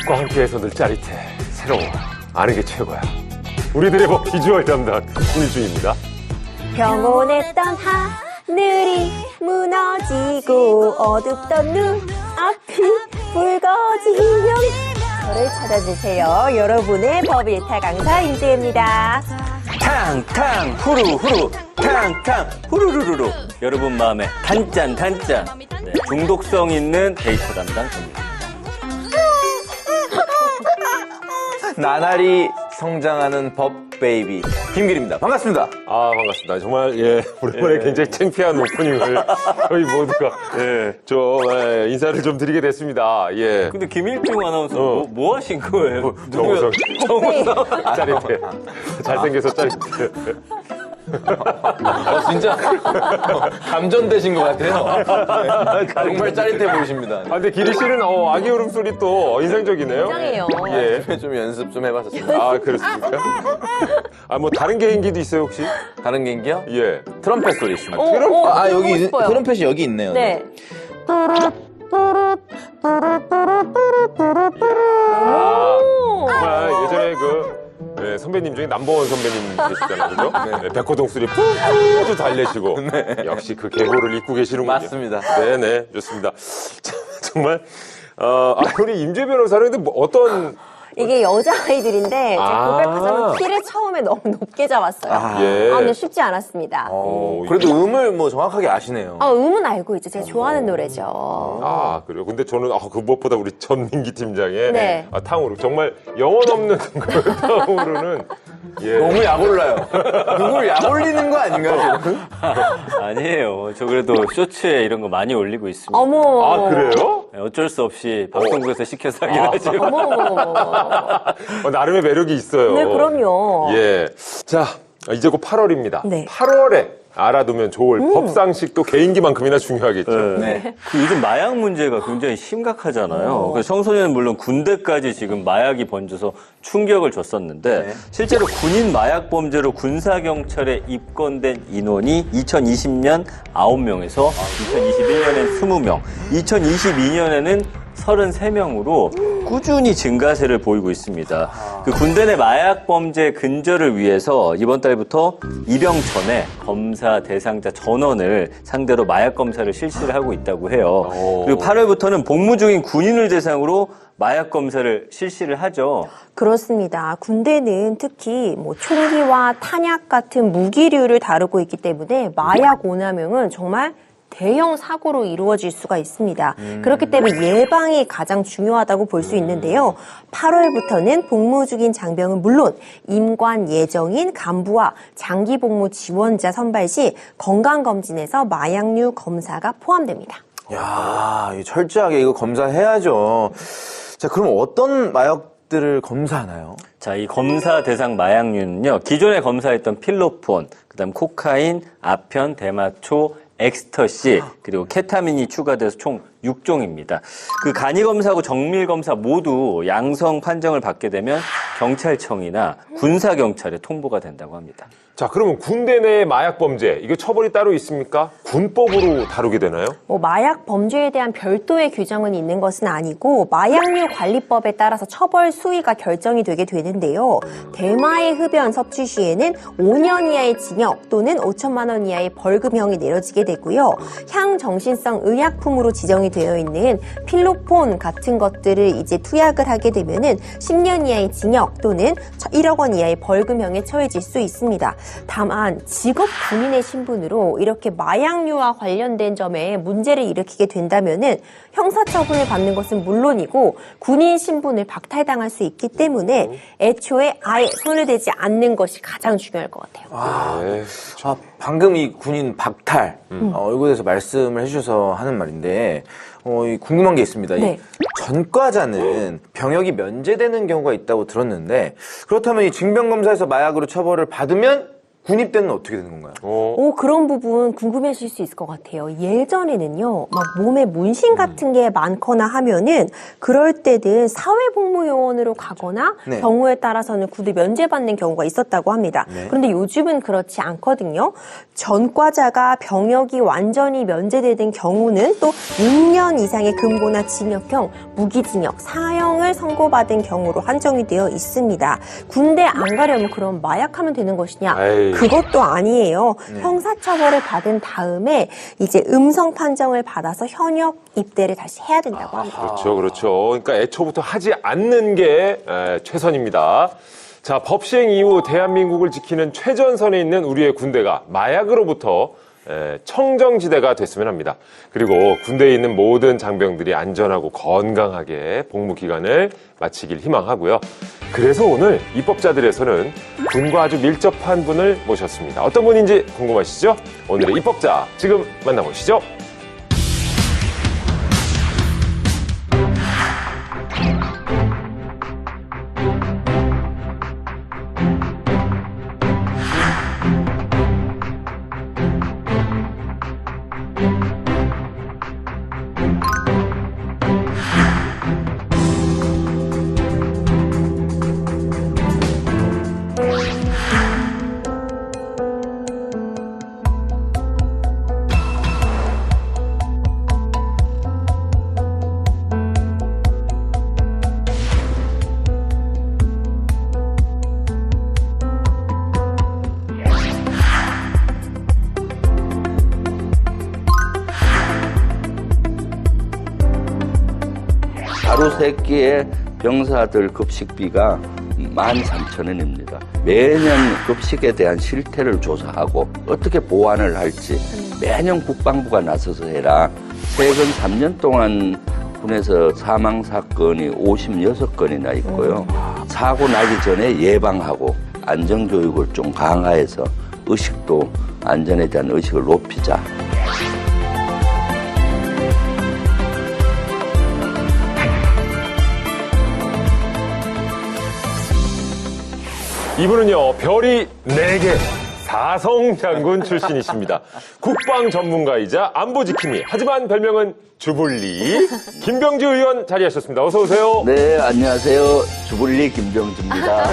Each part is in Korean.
법과 함께해서 늘 짜릿해. 새로워. 아는 게 최고야. 우리들의 법 비주얼 담당 김일중입니다. 평온했던 하늘이 무너지고 어둡던 눈앞이 붉어지면 저를 찾아주세요. 여러분의 법일타 강사 임지혜입니다. 탕탕 후루후루 탕탕 후루루루루 여러분 마음에 단짠 네, 중독성 있는 데이터 담당 전입니다. 나날이 성장하는 법 베이비 김길입니다. 반갑습니다. 아, 반갑습니다. 정말, 오랜만에 굉장히 창피한 오프닝을 저희 모두가, 인사를 좀 드리게 됐습니다. 예. 근데 김일중 아나운서 뭐 하신 거예요? 정우성. 짜릿해. 잘생겨서 짜릿해. 진짜 감전되신 것 같아요. 정말 짜릿해 보이십니다. 아, 근데 기리 씨는, 아기 울음소리 또 인상적이네요. 굉장해요. 예. 좀 연습 좀 해봤었습니다. 아, 그렇습니까? 아, 뭐, 다른 개인기도 있어요, 혹시? 다른 개인기요? 예. 트럼펫 소리 있습니다. 여기 싶어요. 트럼펫이 여기 있네요. 네. 정말 예전에 선배님 중에 넘버원 선배님 계시잖아요, 그죠? 네, 백호동 소리 푸푸도 달래시고. 역시 그 계보를 잇고 계시는군요. 맞습니다. 네네, 좋습니다. 정말, 우리 임재 변호사는 근데 뭐 어떤. 이게 여자아이들인데 제가 고백하자면 키를 처음에 너무 높게 잡았어요. 예. 근데 쉽지 않았습니다. 그래도 음을 뭐 정확하게 아시네요. 음은 알고 있죠. 제가 좋아하는 노래죠. 아, 그래요? 근데 저는, 그 무엇보다 우리 전민기 팀장의 네. 탕후루. 정말 영혼 없는 그 탕후루는, 예. 너무 약 올라요. 누굴 약 올리는 거 아닌가요, 지금? 아니에요. 저 그래도 쇼츠에 이런 거 많이 올리고 있습니다. 어머. 아, 그래요? 네, 어쩔 수 없이 방송국에서 시켜서 하긴 하죠. 어머. 나름의 매력이 있어요. 네, 그럼요. 예. 자, 이제 곧 8월입니다. 네. 8월에 알아두면 좋을 법상식도 개인기만큼이나 중요하겠죠. 네. 그 요즘 마약 문제가 굉장히 심각하잖아요. 그래서 청소년은 물론 군대까지 지금 마약이 번져서 충격을 줬었는데 실제로 군인 마약 범죄로 군사경찰에 입건된 인원이 2020년 9명에서 2021년엔 20명, 2022년에는 33명으로 꾸준히 증가세를 보이고 있습니다. 그 군대 내 마약 범죄 근절을 위해서 이번 달부터 입영 전에 검사 대상자 전원을 상대로 마약 검사를 실시를 하고 있다고 해요. 그리고 8월부터는 복무 중인 군인을 대상으로 마약 검사를 실시를 하죠. 그렇습니다. 군대는 특히 총기와 탄약 같은 무기류를 다루고 있기 때문에 마약 오남용은 정말 대형 사고로 이루어질 수가 있습니다. 그렇기 때문에 예방이 가장 중요하다고 볼 수 있는데요. 8월부터는 복무 중인 장병은 물론 임관 예정인 간부와 장기 복무 지원자 선발 시 건강검진에서 마약류 검사가 포함됩니다. 야, 철저하게 이거 검사해야죠. 자, 그럼 어떤 마약들을 검사하나요? 자, 이 검사 대상 마약류는요. 기존에 검사했던 필로폰, 그다음 코카인, 아편, 대마초, 엑스터시, 그리고 케타민이 추가돼서 총 6종입니다. 그 간이검사하고 정밀검사 모두 양성 판정을 받게 되면 경찰청이나 군사경찰에 통보가 된다고 합니다. 자, 그러면 군대 내 마약 범죄, 이거 처벌이 따로 있습니까? 군법으로 다루게 되나요? 마약 범죄에 대한 별도의 규정은 있는 것은 아니고 마약류 관리법에 따라서 처벌 수위가 결정이 되게 되는데요. 대마의 흡연 섭취 시에는 5년 이하의 징역 또는 5천만 원 이하의 벌금형이 내려지게 되고요. 향정신성 의약품으로 지정이 되어 있는 필로폰 같은 것들을 이제 투약을 하게 되면은 10년 이하의 징역 또는 1억 원 이하의 벌금형에 처해질 수 있습니다. 다만 직업 군인의 신분으로 이렇게 마약류와 관련된 점에 문제를 일으키게 된다면은 형사처분을 받는 것은 물론이고 군인 신분을 박탈당할 수 있기 때문에 애초에 아예 손을 대지 않는 것이 가장 중요할 것 같아요. 방금 이 군인 박탈 이거에 대해서 말씀을 해주셔서 하는 말인데 궁금한 게 있습니다. 네. 이 전과자는 병역이 면제되는 경우가 있다고 들었는데 그렇다면 이 징병검사에서 마약으로 처벌을 받으면 군입 때는 어떻게 되는 건가요? 그런 부분 궁금해하실 수 있을 것 같아요. 예전에는요, 막 몸에 문신 같은 게 많거나 하면은 그럴 때는 사회복무요원으로 가거나 네. 경우에 따라서는 군대 면제받는 경우가 있었다고 합니다. 네. 그런데 요즘은 그렇지 않거든요. 전과자가 병역이 완전히 면제되는 경우는 또 6년 이상의 금고나 징역형, 무기징역, 사형을 선고받은 경우로 한정이 되어 있습니다. 군대 안 가려면 그럼 마약하면 되는 것이냐? 에이. 그것도 아니에요. 네. 형사처벌을 받은 다음에 이제 음성 판정을 받아서 현역 입대를 다시 해야 된다고 합니다. 그렇죠, 그렇죠. 그러니까 애초부터 하지 않는 게 최선입니다. 자, 법 시행 이후 대한민국을 지키는 최전선에 있는 우리의 군대가 마약으로부터 청정지대가 됐으면 합니다. 그리고 군대에 있는 모든 장병들이 안전하고 건강하게 복무 기간을 마치길 희망하고요. 그래서 오늘 입법자들에서는 군과 아주 밀접한 분을 모셨습니다. 어떤 분인지 궁금하시죠? 오늘의 입법자 지금 만나보시죠. 하루 3끼의 병사들 급식비가 13,000원입니다. 매년 급식에 대한 실태를 조사하고 어떻게 보완을 할지 매년 국방부가 나서서 해라. 최근 3년 동안 군에서 사망 사건이 56건이나 있고요. 사고 나기 전에 예방하고 안전교육을 좀 강화해서 의식도 안전에 대한 의식을 높이자. 이분은요, 별이 4개, 사성장군 출신이십니다. 국방 전문가이자 안보 지킴이, 하지만 별명은 주불리, 김병주 의원 자리하셨습니다. 어서 오세요. 네, 안녕하세요. 주불리 김병주입니다.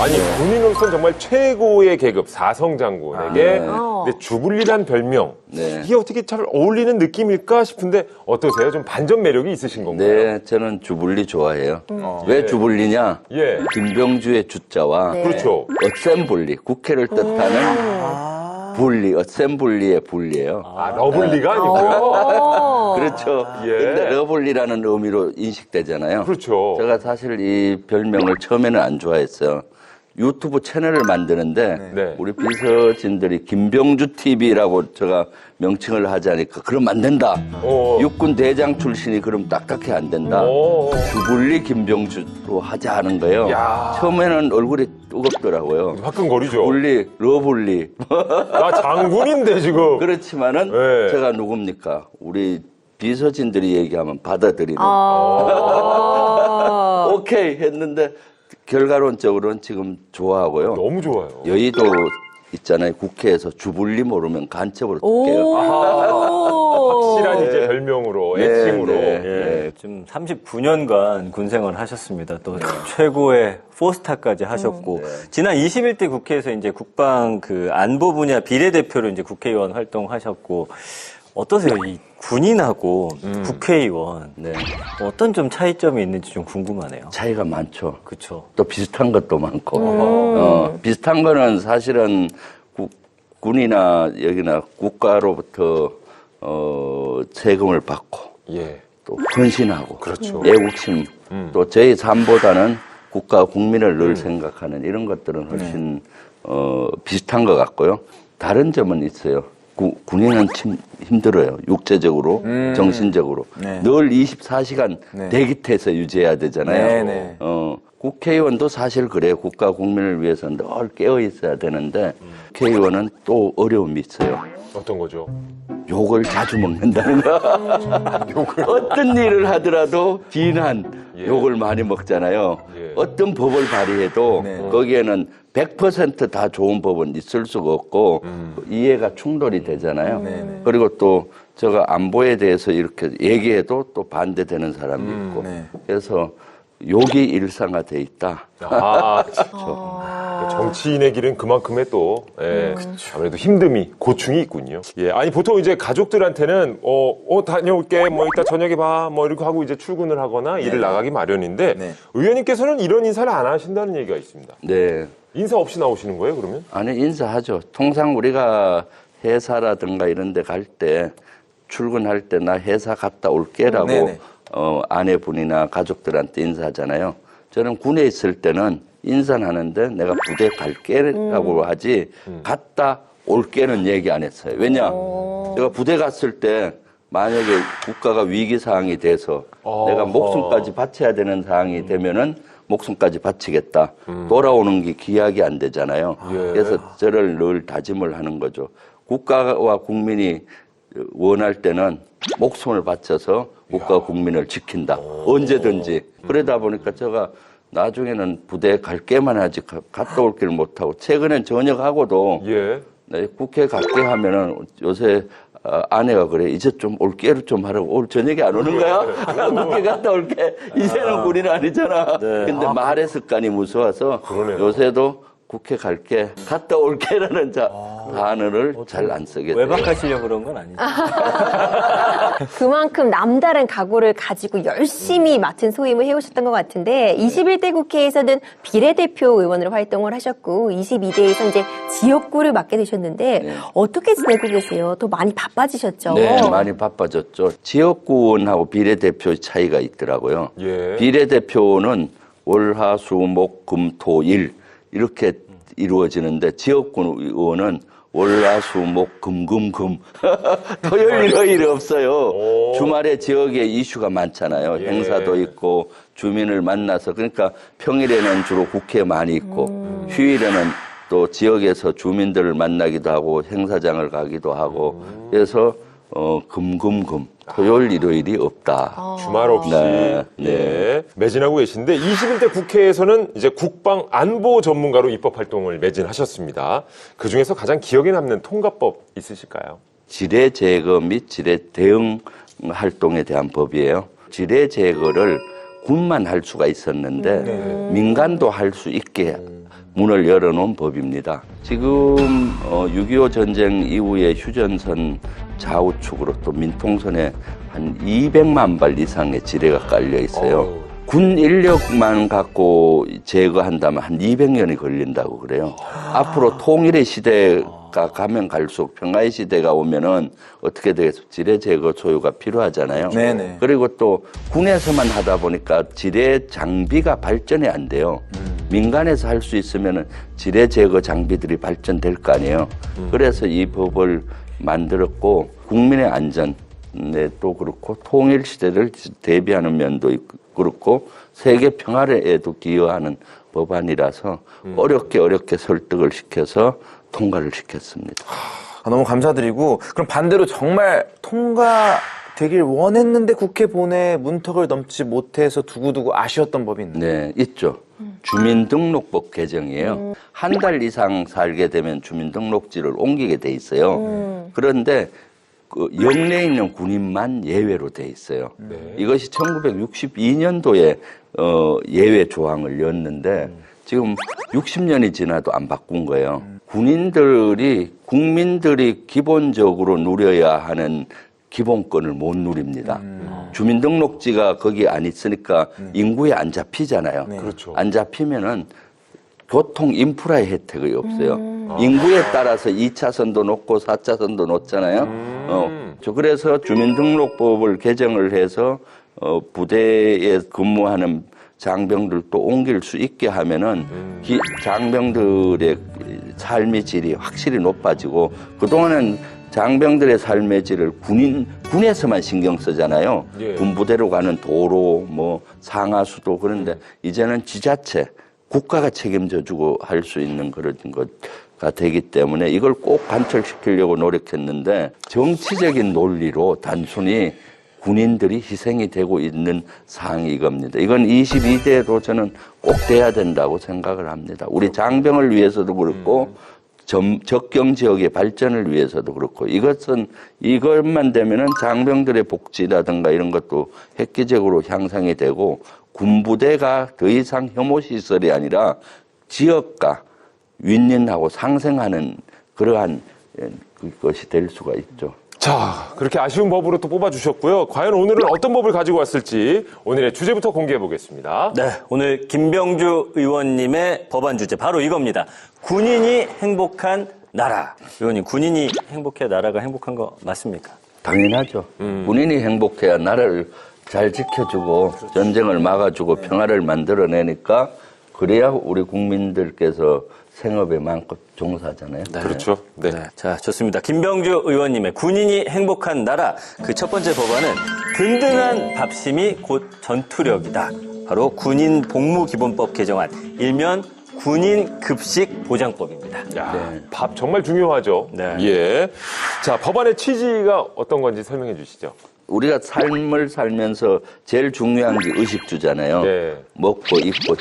아니, 군인으로서는 정말 최고의 계급, 사성장군에게 근데 주불리란 별명, 네. 이게 어떻게 잘 어울리는 느낌일까 싶은데 어떠세요? 좀 반전 매력이 있으신 건가요? 네, 저는 주불리 좋아해요. 왜 주불리냐? 예. 김병주의 주자와 그렇죠. 어셈블리, 국회를 뜻하는 분리, 어셈블리의 분리예요. 아, 러블리가 아니고요. 그렇죠. 예. 근데 러블리라는 의미로 인식되잖아요. 그렇죠. 제가 사실 이 별명을 처음에는 안 좋아했어요. 유튜브 채널을 만드는데 네. 우리 비서진들이 김병주 TV라고 제가 명칭을 하지 않으니까 그럼 안 된다. 육군 대장 출신이 그럼 딱딱해 안 된다. 주불리 김병주로 하자 하는 거예요. 야. 처음에는 얼굴이 뜨겁더라고요. 화끈거리죠. 주불리, 러블리. 나 장군인데 지금. 그렇지만은 네. 제가 누굽니까? 우리 비서진들이 얘기하면 받아들이는. 오케이 했는데 결과론적으로는 지금 좋아하고요. 너무 좋아요. 여의도 있잖아요. 국회에서 주불리 모르면 간첩으로 뜰게요. 확실한 이제 별명으로, 네, 애칭으로. 네. 예. 지금 39년간 군생활을 하셨습니다. 또 최고의 포스타까지 하셨고 지난 21대 국회에서 이제 국방 그 안보 분야 비례대표로 이제 국회의원 활동하셨고 어떠세요? 이 군인하고 국회의원 네. 어떤 좀 차이점이 있는지 좀 궁금하네요. 차이가 많죠. 그렇죠. 또 비슷한 것도 많고. 비슷한 거는 사실은 군이나 여기나 국가로부터 세금을 받고 예. 또 헌신하고 그렇죠. 애국심 또 저희 삶보다는 국가 국민을 늘 생각하는 이런 것들은 훨씬 비슷한 것 같고요. 다른 점은 있어요. 군인은 참 힘들어요. 육체적으로, 정신적으로. 네. 늘 24시간 네. 대기태에서 유지해야 되잖아요. 네, 네. 국회의원도 사실 그래요. 국가 국민을 위해서 늘 깨어 있어야 되는데 국회의원은 또 어려움이 있어요. 어떤 거죠? 욕을 자주 먹는다는 거. 어떤 일을 하더라도 비난, 예. 욕을 많이 먹잖아요. 예. 어떤 법을 발의해도 네. 거기에는 100%다 좋은 법은 있을 수가 없고 이해가 충돌이 되잖아요. 네. 그리고 또 제가 안보에 대해서 이렇게 얘기해도 또 반대되는 사람이 있고 네. 그래서 욕이 일상화돼 있다. 아, 정치인의 길은 그만큼의 또 예, 아무래도 힘듦이 고충이 있군요. 예, 아니 보통 이제 가족들한테는 다녀올게, 뭐 이따 저녁에 봐, 뭐 이렇게 하고 이제 출근을 하거나 일을 나가기 마련인데 네. 의원님께서는 이런 인사를 안 하신다는 얘기가 있습니다. 네. 인사 없이 나오시는 거예요, 그러면? 아니, 인사하죠. 통상 우리가 회사라든가 이런 데 갈 때, 출근할 때 나 회사 갔다 올게라고, 네네. 아내분이나 가족들한테 인사하잖아요. 저는 군에 있을 때는 인사는 하는데 내가 부대 갈게라고 하지, 갔다 올게는 얘기 안 했어요. 왜냐? 제가 부대 갔을 때 만약에 국가가 위기 상황이 돼서 내가 목숨까지 바쳐야 되는 상황이 되면은 목숨까지 바치겠다. 돌아오는 게 기약이 안 되잖아요. 예. 그래서 저를 늘 다짐을 하는 거죠. 국가와 국민이 원할 때는 목숨을 바쳐서 국가와 국민을 지킨다. 언제든지. 그러다 보니까 제가 나중에는 부대에 갈 게만 하지 갔다 올 길을 못하고 최근엔 전역하고도 예. 네, 국회 갈게 하면은 요새 아내가 그래. 이제 좀 올게를 좀 하라고. 오늘 저녁에 안 오는 거야? 국회 갔다 올게. 이제는 군인 아니잖아. 근데 말의 습관이 무서워서 그러네요. 요새도 국회 갈게, 갔다 올게라는 단어를 잘 안 쓰게 돼요. 외박하시려고 그런 건 아니죠. 그만큼 남다른 각오를 가지고 열심히 맡은 소임을 해오셨던 것 같은데 21대 국회에서는 비례대표 의원으로 활동을 하셨고 22대에서 이제 지역구를 맡게 되셨는데 어떻게 지내고 계세요? 또 많이 바빠지셨죠? 네, 많이 바빠졌죠. 지역구원하고 비례대표의 차이가 있더라고요. 예. 비례대표는 월, 화, 수, 목, 금, 토, 일 이렇게 이루어지는데 지역구 의원은 월, 화, 수, 목, 금, 금, 금. 토요일, 일요일이 없어요. 오. 주말에 지역에 이슈가 많잖아요. 예. 행사도 있고 주민을 만나서 그러니까 평일에는 주로 국회 많이 있고 휴일에는 또 지역에서 주민들을 만나기도 하고 행사장을 가기도 하고 그래서 금금금 토요일 일요일이 없다. 주말 없이 네, 예, 매진하고 계신데 21대 국회에서는 이제 국방 안보 전문가로 입법 활동을 매진하셨습니다. 그 중에서 가장 기억에 남는 통과법 있으실까요? 지뢰 제거 및 지뢰 대응 활동에 대한 법이에요. 지뢰 제거를 군만 할 수가 있었는데 민간도 할 수 있게 문을 열어놓은 법입니다. 지금 6.25 전쟁 이후에 휴전선 좌우측으로 또 민통선에 한 200만 발 이상의 지뢰가 깔려 있어요. 군 인력만 갖고 제거한다면 한 200년이 걸린다고 그래요. 앞으로 통일의 시대가 가면 갈수록 평화의 시대가 오면은 어떻게 되겠어? 지뢰 제거 소유가 필요하잖아요. 네네. 그리고 또 군에서만 하다 보니까 지뢰 장비가 발전이 안 돼요. 민간에서 할 수 있으면은 지뢰 제거 장비들이 발전될 거 아니에요. 그래서 이 법을 만들었고 국민의 안전에 또 그렇고 통일 시대를 대비하는 면도 그렇고 세계 평화에도 기여하는 법안이라서 어렵게 설득을 시켜서 통과를 시켰습니다. 너무 감사드리고 그럼 반대로 정말 통과되길 원했는데 국회 본회의 문턱을 넘지 못해서 두고두고 아쉬웠던 법이 있나요? 네, 있죠. 주민등록법 개정이에요. 한 달 이상 살게 되면 주민등록지를 옮기게 돼 있어요. 그런데 그 영내에 있는 군인만 예외로 돼 있어요. 이것이 1962년도에 예외 조항을 였는데 지금 60년이 지나도 안 바꾼 거예요. 국민들이 기본적으로 누려야 하는 기본권을 못 누립니다. 주민등록지가 거기 안 있으니까 인구에 안 잡히잖아요. 그렇죠. 안 잡히면은 교통 인프라의 혜택이 없어요. 인구에 따라서 2차선도 놓고 4차선도 놓잖아요. 그래서 주민등록법을 개정을 해서 부대에 근무하는 장병들도 옮길 수 있게 하면은 장병들의 삶의 질이 확실히 높아지고 그동안은 장병들의 삶의 질을 군에서만 신경 쓰잖아요. 예. 군부대로 가는 도로, 상하수도 그런데 이제는 지자체, 국가가 책임져주고 할 수 있는 그런 것 되기 때문에 이걸 꼭 관철시키려고 노력했는데 정치적인 논리로 단순히 군인들이 희생이 되고 있는 사항이 이겁니다. 이건 22대로 저는 꼭 돼야 된다고 생각을 합니다. 우리 장병을 위해서도 그렇고 적경 지역의 발전을 위해서도 그렇고 이것만 되면은 장병들의 복지라든가 이런 것도 획기적으로 향상이 되고 군부대가 더 이상 혐오 시설이 아니라 지역과 윈윈하고 상생하는 그러한 것이 될 수가 있죠. 자, 그렇게 아쉬운 법으로 또 뽑아주셨고요. 과연 오늘은 어떤 법을 가지고 왔을지 오늘의 주제부터 공개해 보겠습니다. 네, 오늘 김병주 의원님의 법안 주제 바로 이겁니다. 군인이 행복한 나라. 의원님, 군인이 행복해야 나라가 행복한 거 맞습니까? 당연하죠. 군인이 행복해야 나라를 잘 지켜주고 전쟁을 막아주고 평화를 만들어내니까 그래야 우리 국민들께서 생업에 마음껏 종사하잖아요. 네. 그렇죠. 네. 네, 자, 좋습니다. 김병주 의원님의 군인이 행복한 나라. 그 첫 번째 법안은 든든한 밥심이 곧 전투력이다. 바로 군인 복무기본법 개정안, 일면 군인 급식 보장법입니다. 야, 네. 밥 정말 중요하죠. 네. 예. 자, 법안의 취지가 어떤 건지 설명해 주시죠. 우리가 삶을 살면서 제일 중요한 게 의식주잖아요. 네. 먹고 입고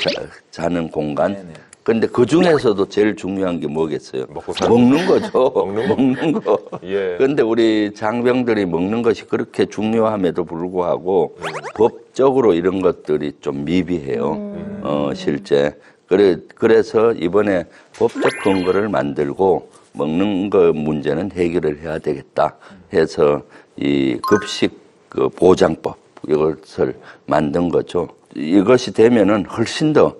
자는 공간. 근데 그 중에서도 제일 중요한 게 뭐겠어요? 먹고 사는 먹는 거죠. 먹는 거. 예. 근데 우리 장병들이 먹는 것이 그렇게 중요함에도 불구하고 법적으로 이런 것들이 좀 미비해요. 실제. 그래서 이번에 법적 근거를 만들고 먹는 거 문제는 해결을 해야 되겠다 해서 이 급식 보장법 이것을 만든 거죠. 이것이 되면은 훨씬 더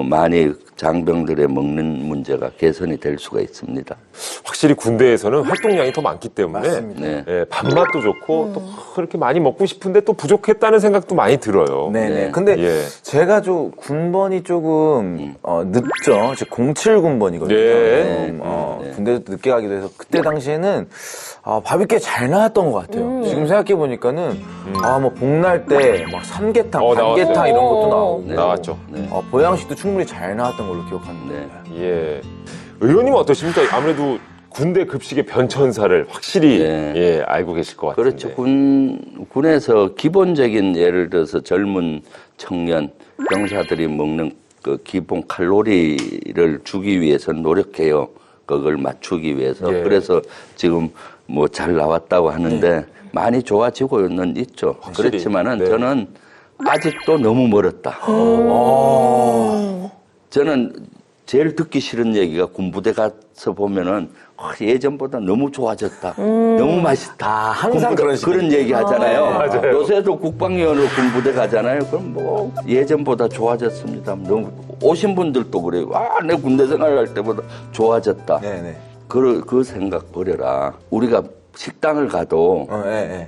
많이 장병들의 먹는 문제가 개선이 될 수가 있습니다. 확실히 군대에서는 활동량이 더 많기 때문에 맞습니다. 네. 예, 밥맛도 좋고 또 그렇게 많이 먹고 싶은데 또 부족했다는 생각도 많이 들어요. 네네. 네. 근데 예. 제가 좀 군번이 조금 늦죠. 제 07 군번이거든요. 네. 군대도 늦게 가기도 해서 그때 당시에는 밥이 꽤 잘 나왔던 것 같아요. 지금 생각해 보니까는 뭐 복날 때 막 삼계탕, 반계탕 나왔어요. 이런 것도 나오고 네. 나왔죠. 네. 보양식도 충분히 잘 나왔던 걸로 기억하는데. 예. 의원님은 어떠십니까? 아무래도 군대 급식의 변천사를 확실히 네. 예, 알고 계실 것 같은데. 그렇죠. 군에서 기본적인 예를 들어서 젊은 청년 병사들이 먹는 그 기본 칼로리를 주기 위해서 노력해요. 그걸 맞추기 위해서. 예. 그래서 지금 뭐 잘 나왔다고 하는데 많이 좋아지고는 있죠. 확실히. 그렇지만은 네. 저는 아직도 너무 멀었다. 저는 제일 듣기 싫은 얘기가 군부대 가서 보면은 예전보다 너무 좋아졌다. 너무 맛있다. 항상 그런 식으로. 그런 얘기 하잖아요. 맞아요. 요새도 국방위원으로 군부대 가잖아요. 그럼 뭐 예전보다 좋아졌습니다. 너무 오신 분들도 그래요. 내 군대 생활할 때보다 좋아졌다. 네네. 그 생각 버려라. 우리가 식당을 가도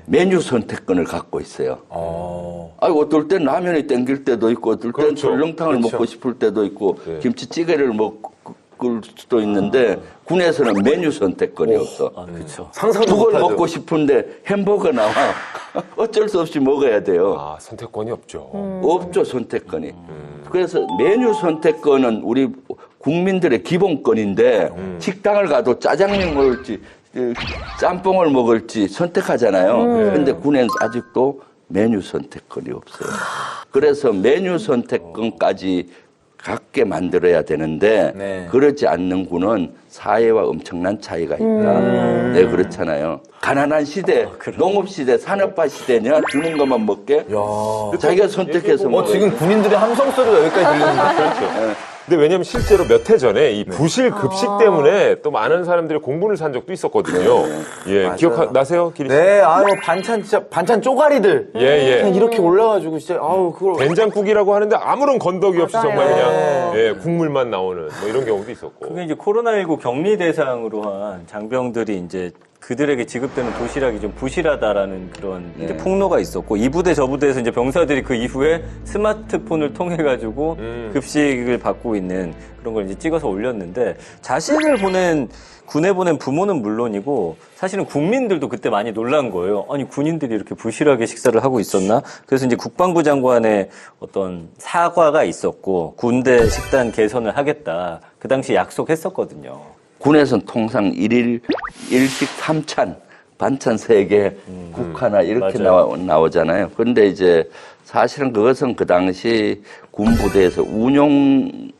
메뉴 선택권을 갖고 있어요. 어떨 땐 라면이 땡길 때도 있고, 어떨 땐 그렇죠. 설렁탕을 그렇죠. 먹고 싶을 때도 있고, 네. 김치찌개를 먹을 수도 있는데, 군에서는 메뉴 선택권이 없어. 그렇죠. 그걸 먹고 싶은데 햄버거 나와. 어쩔 수 없이 먹어야 돼요. 아, 선택권이 없죠. 없죠, 선택권이. 그래서 메뉴 선택권은 우리 국민들의 기본권인데, 식당을 가도 짜장면 먹을지, 짬뽕을 먹을지 선택하잖아요. 근데 군에는 아직도 메뉴 선택권이 없어요. 그래서 메뉴 선택권까지 갖게 만들어야 되는데 네. 그러지 않는 군은 사회와 엄청난 차이가 있다. 네, 그렇잖아요. 가난한 시대, 농업 시대, 산업화 시대냐 주는 것만 먹게 자기가 선택해서 먹어요. 지금 군인들의 함성 소리가 여기까지 들리는데. 그렇죠. 근데 왜냐면 실제로 몇 해 전에 이 부실 급식 때문에 또 많은 사람들이 공분을 산 적도 있었거든요. 예, 맞아요. 기억나세요, 기리 씨? 네, 반찬 진짜 반찬 쪼가리들. 예, 예. 그냥 이렇게 올라가지고 진짜 그걸 된장국이라고 하는데 아무런 건더기 없이 맞아요. 정말 그냥 예, 국물만 나오는 뭐 이런 경우도 있었고. 그게 이제 코로나19 격리 대상으로 한 장병들이 이제 그들에게 지급되는 도시락이 좀 부실하다라는 그런 이제 폭로가 있었고 이 부대 저 부대에서 이제 병사들이 그 이후에 스마트폰을 통해 가지고 급식을 받고 있는 그런 걸 이제 찍어서 올렸는데 자식을 군에 보낸 부모는 물론이고 사실은 국민들도 그때 많이 놀란 거예요. 아니 군인들이 이렇게 부실하게 식사를 하고 있었나? 그래서 이제 국방부 장관의 어떤 사과가 있었고 군대 식단 개선을 하겠다. 그 당시 약속했었거든요. 군에서는 통상 일식 3찬, 반찬 3개, 국 하나 이렇게 나오잖아요. 그런데 이제 사실은 그것은 그 당시 군부대에서 운용의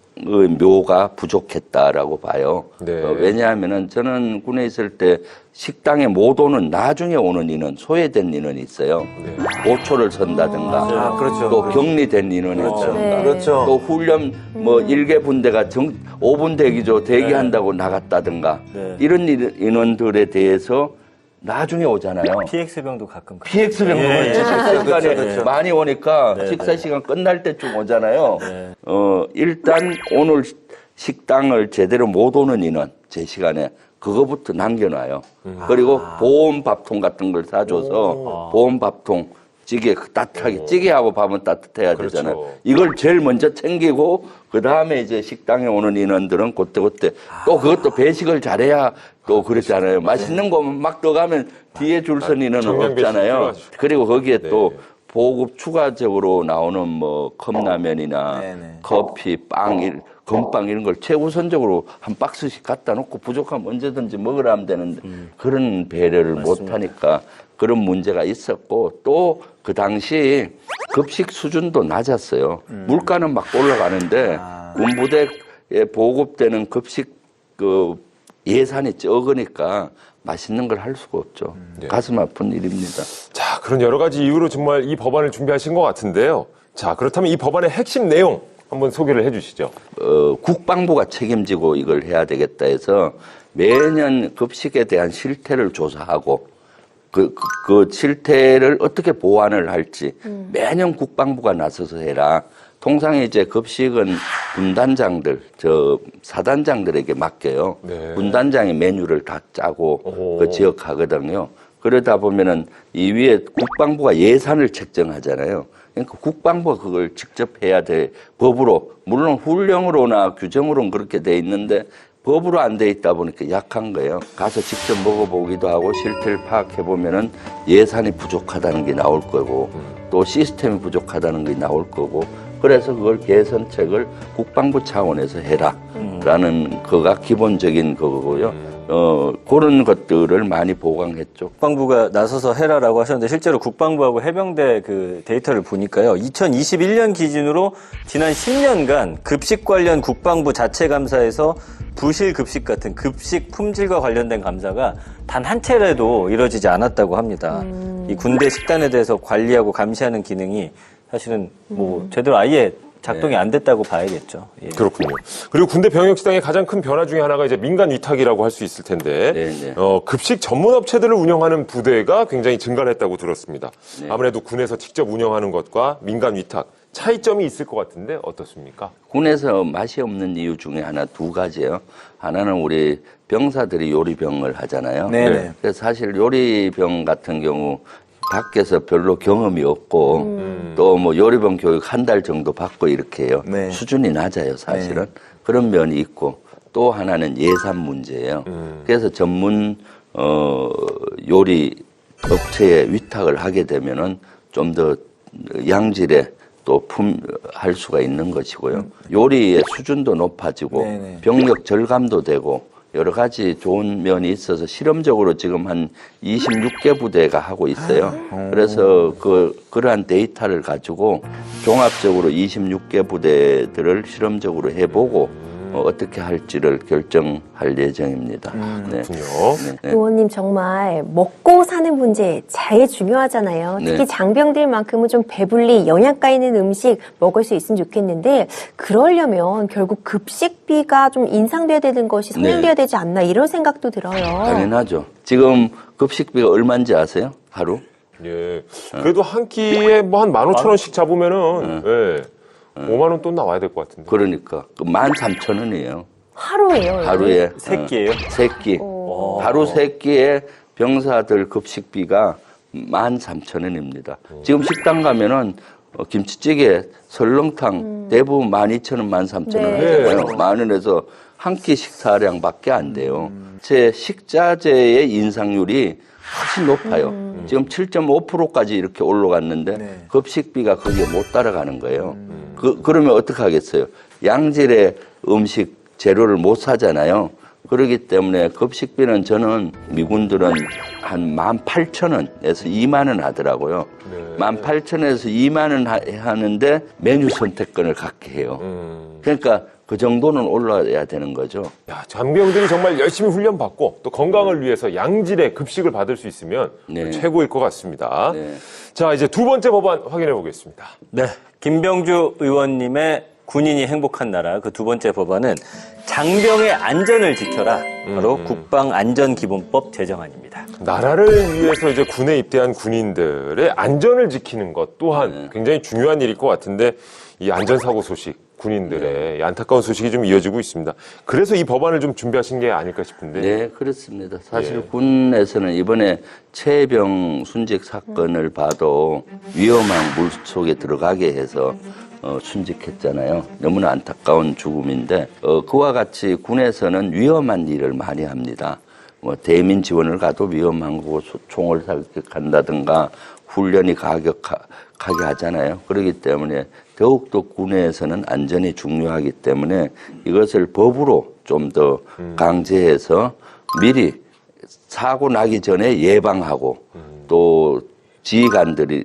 묘가 부족했다라고 봐요. 네. 왜냐하면은 저는 군에 있을 때 식당에 못 오는 나중에 오는 인원, 소외된 인원이 있어요. 네. 보초를 선다든가, 그렇죠. 또 격리된 인원이 있다든가, 네. 그렇죠. 또 훈련 뭐 일개 분대가 5분 대기조 대기한다고 나갔다든가 네. 이런 인원들에 대해서 나중에 오잖아요. PX병도 가끔 PX병 예, 식사 시간에 그렇죠. 많이 오니까 네, 식사 시간 끝날 때쯤 오잖아요. 네. 일단 오늘 식당을 제대로 못 오는 인원 제 시간에 그거부터 남겨놔요. 그리고 보온 밥통 같은 걸 사줘서 보온 밥통 찌개 따뜻하게 찌개하고 밥은 따뜻해야 그렇죠. 되잖아요. 이걸 제일 먼저 챙기고 그 다음에 이제 식당에 오는 인원들은 그때 또 그것도 배식을 잘해야 또 그렇잖아요. 맛있는 거만 막 들어가면 뒤에 줄 선 인원은 정량 배식이 없잖아요. 필요하죠. 그리고 거기에 네. 또 보급 추가적으로 나오는 뭐 컵라면이나 네네. 커피, 빵, 건빵 이런 걸 최우선적으로 한 박스씩 갖다 놓고 부족하면 언제든지 먹으라 하면 되는데 그런 배려를 못 하니까 그런 문제가 있었고 또 그 당시 급식 수준도 낮았어요. 물가는 막 올라가는데 군부대에 보급되는 급식 그 예산이 적으니까 맛있는 걸 할 수가 없죠. 가슴 아픈 일입니다. 자, 그런 여러 가지 이유로 정말 이 법안을 준비하신 것 같은데요. 자, 그렇다면 이 법안의 핵심 내용 한번 소개를 해 주시죠. 국방부가 책임지고 이걸 해야 되겠다 해서 매년 급식에 대한 실태를 조사하고 그 실태를 어떻게 보완을 할지 매년 국방부가 나서서 해라. 통상 이제 급식은 군단장들, 사단장들에게 맡겨요. 네. 군단장이 메뉴를 다 짜고 오. 그 지역하거든요. 그러다 보면은 이 위에 국방부가 예산을 책정하잖아요. 그러니까 국방부가 그걸 직접 해야 돼. 법으로. 물론 훈령으로나 규정으로는 그렇게 돼 있는데 법으로 안 돼 있다 보니까 약한 거예요. 가서 직접 먹어보기도 하고 실태를 파악해보면은 예산이 부족하다는 게 나올 거고 또 시스템이 부족하다는 게 나올 거고 그래서 그걸 개선책을 국방부 차원에서 해라라는 거가 기본적인 거고요. 그런 것들을 많이 보강했죠. 국방부가 나서서 해라라고 하셨는데 실제로 국방부하고 해병대 그 데이터를 보니까요. 2021년 기준으로 지난 10년간 급식 관련 국방부 자체 감사에서 부실 급식 같은 급식 품질과 관련된 감사가 단 한 차례도 이뤄지지 않았다고 합니다. 이 군대 식단에 대해서 관리하고 감시하는 기능이 사실은 뭐 제대로 아예 작동이 안 됐다고 봐야겠죠. 예. 그렇군요. 그리고 군대 병역 식당의 가장 큰 변화 중에 하나가 이제 민간 위탁이라고 할 수 있을 텐데, 네. 급식 전문 업체들을 운영하는 부대가 굉장히 증가를 했다고 들었습니다. 네. 아무래도 군에서 직접 운영하는 것과 민간 위탁 차이점이 있을 것 같은데 어떻습니까? 군에서 맛이 없는 이유 중에 하나 2가지예요. 하나는 우리 병사들이 요리병을 하잖아요. 네네. 그래서 사실 요리병 같은 경우 밖에서 별로 경험이 없고 또 뭐 요리병 교육 한 달 정도 받고 이렇게 해요. 네. 수준이 낮아요, 사실은. 그런 면이 있고 또 하나는 예산 문제예요. 그래서 전문 요리 업체에 위탁을 하게 되면은 좀 더 양질의 또 할 수가 있는 것이고요. 요리의 수준도 높아지고 네네. 병력 절감도 되고 여러 가지 좋은 면이 있어서 실험적으로 지금 한 26개 부대가 하고 있어요. 그래서 그러한 데이터를 가지고 종합적으로 26개 부대들을 실험적으로 해보고 어떻게 할지를 결정할 예정입니다. 네. 그렇군요. 네. 의원님 정말 먹고 사는 문제 제일 중요하잖아요. 특히 네. 장병들만큼은 좀 배불리 영양가 있는 음식 먹을 수 있으면 좋겠는데 그러려면 결국 급식비가 좀 인상돼야 되는 것이 상향돼야 되지 않나 이런 생각도 들어요. 당연하죠. 지금 급식비가 얼마인지 아세요? 하루? 예. 그래도 한 끼에 뭐 한 15,000원씩 잡으면은, 예. 5만 원 돈 나와야 될 것 같은데. 그러니까 13,000원이에요. 하루에요. 하루에 세 끼예요? 3끼. 하루 3끼에 병사들 급식비가 13,000원입니다. 지금 식당 가면은 김치찌개, 설렁탕 대부분 12,000원, 13,000원 네. 하잖아요. 만 원에서 한 끼 식사량밖에 안 돼요. 제 식자재의 인상률이 훨씬 높아요. 지금 7.5%까지 이렇게 올라갔는데 네. 급식비가 거기에 못 따라가는 거예요. 그러면 어떻게 하겠어요? 양질의 음식 재료를 못 사잖아요. 그렇기 때문에 급식비는 저는 미군들은 한 18,000원에서 2만 원 하더라고요. 18,000원에서 2만 원 하는데 메뉴 선택권을 갖게 해요. 그러니까 그 정도는 올라야 되는 거죠. 야, 장병들이 정말 열심히 훈련받고 또 건강을 위해서 양질의 급식을 받을 수 있으면 네. 최고일 것 같습니다. 네. 자, 이제 두 번째 법안 확인해 보겠습니다. 네, 김병주 의원님의 군인이 행복한 나라 그 두 번째 법안은 장병의 안전을 지켜라. 바로 국방안전기본법 제정안입니다. 나라를 위해서 이제 군에 입대한 군인들의 안전을 지키는 것 또한 굉장히 중요한 일일 것 같은데 이 안전사고 소식, 군인들의 이 안타까운 소식이 좀 이어지고 있습니다. 그래서 이 법안을 좀 준비하신 게 아닐까 싶은데. 네, 그렇습니다. 사실 예. 군에서는 이번에 최해병 순직 사건을 봐도 위험한 물 속에 들어가게 해서 순직했잖아요. 너무나 안타까운 죽음인데 그와 같이 군에서는 위험한 일을 많이 합니다. 뭐 대민 지원을 가도 위험한 거고 총을 사격한다든가 훈련이 가격하게 하잖아요. 그렇기 때문에 더욱더 군에서는 안전이 중요하기 때문에 이것을 법으로 좀 더 강제해서 미리 사고 나기 전에 예방하고 또 지휘관들이